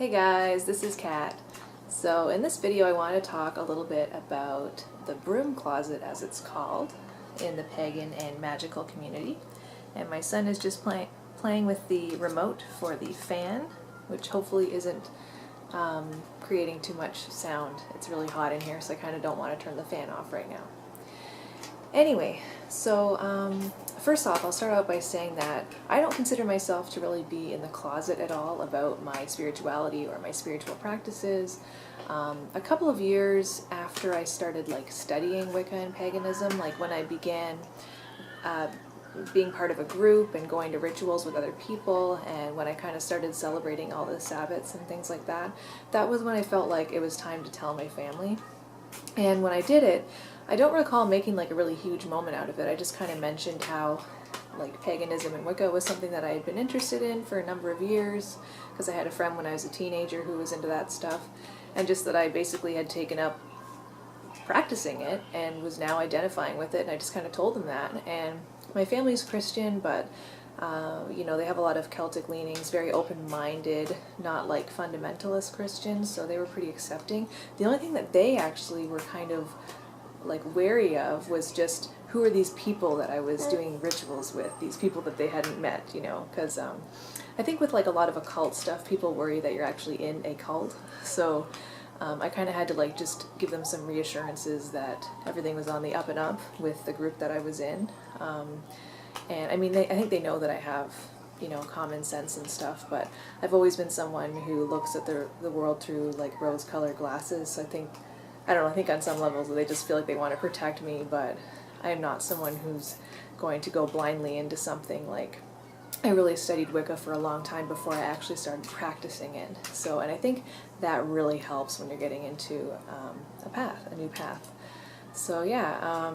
Hey guys, this is Kat. So in this video I want to talk a little bit about the broom closet, as it's called, in the pagan and magical community. And my son is just playing with the remote for the fan, which hopefully isn't creating too much sound. It's really hot in here, so I kind of don't want to turn the fan off right now. Anyway, so first off, I'll start out by saying that I don't consider myself to really be in the closet at all about my spirituality or my spiritual practices. A couple of years after I started studying Wicca and paganism, like when I began being part of a group and going to rituals with other people, and when I kind of started celebrating all the Sabbats and things like that, that was when I felt like it was time to tell my family. And when I did it, I don't recall making a really huge moment out of it. I just kind of mentioned how paganism and Wicca was something that I had been interested in for a number of years, because I had a friend when I was a teenager who was into that stuff, and just that I basically had taken up practicing it and was now identifying with it, and I just kind of told them that. And my family's Christian, but you know, they have a lot of Celtic leanings, very open-minded, not fundamentalist Christians, so they were pretty accepting. The only thing that they actually were kind of wary of was just who are these people that I was doing rituals with, these people that they hadn't met, you know, because I think with a lot of occult stuff, people worry that you're actually in a cult, so I kind of had to just give them some reassurances that everything was on the up and up with the group that I was in. And I mean, I think they know that I have, you know, common sense and stuff, but I've always been someone who looks at the world through rose-colored glasses, so I don't know, I think on some levels they just feel like they want to protect me, but I'm not someone who's going to go blindly into something. I really studied Wicca for a long time before I actually started practicing it. So, and I think that really helps when you're getting into a new path. So yeah,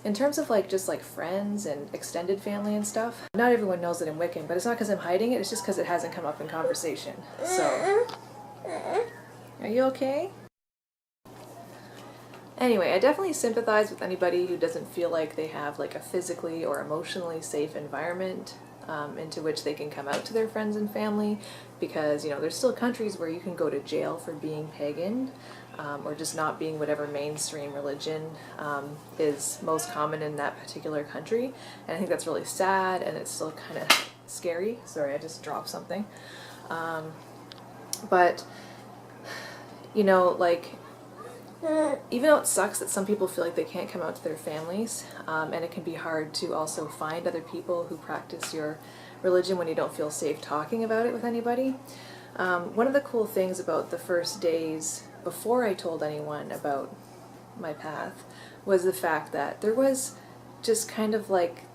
in terms of just friends and extended family and stuff, not everyone knows that I'm Wiccan, but it's not because I'm hiding it, it's just because it hasn't come up in conversation. So, are you okay? Anyway, I definitely sympathize with anybody who doesn't feel like they have a physically or emotionally safe environment into which they can come out to their friends and family, because, you know, there's still countries where you can go to jail for being pagan or just not being whatever mainstream religion is most common in that particular country, and I think that's really sad, and it's still kind of scary. Sorry, I just dropped something. But, you know, even though it sucks that some people feel like they can't come out to their families, and it can be hard to also find other people who practice your religion when you don't feel safe talking about it with anybody, one of the cool things about the first days before I told anyone about my path was the fact that there was just kind of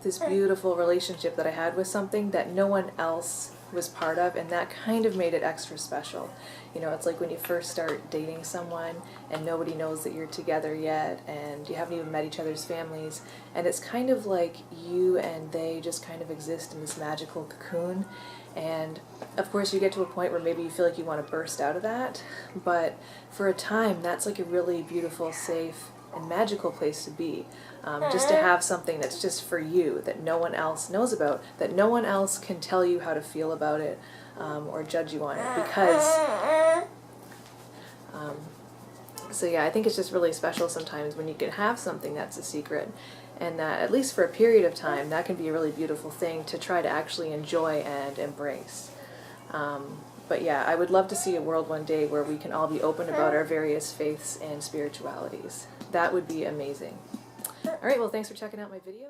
this beautiful relationship that I had with something that no one else was part of, and that kind of made it extra special. You know, it's like when you first start dating someone and nobody knows that you're together yet, and you haven't even met each other's families, and it's kind of like you and they just kind of exist in this magical cocoon. And of course you get to a point where maybe you feel like you want to burst out of that, but for a time that's a really beautiful, safe, and magical place to be. Just to have something that's just for you, that no one else knows about, that no one else can tell you how to feel about it or judge you on it, because so yeah, I think it's just really special sometimes when you can have something that's a secret, and that at least for a period of time that can be a really beautiful thing to try to actually enjoy and embrace. But yeah, I would love to see a world one day where we can all be open about our various faiths and spiritualities. That would be amazing. Alright, well, thanks for checking out my video.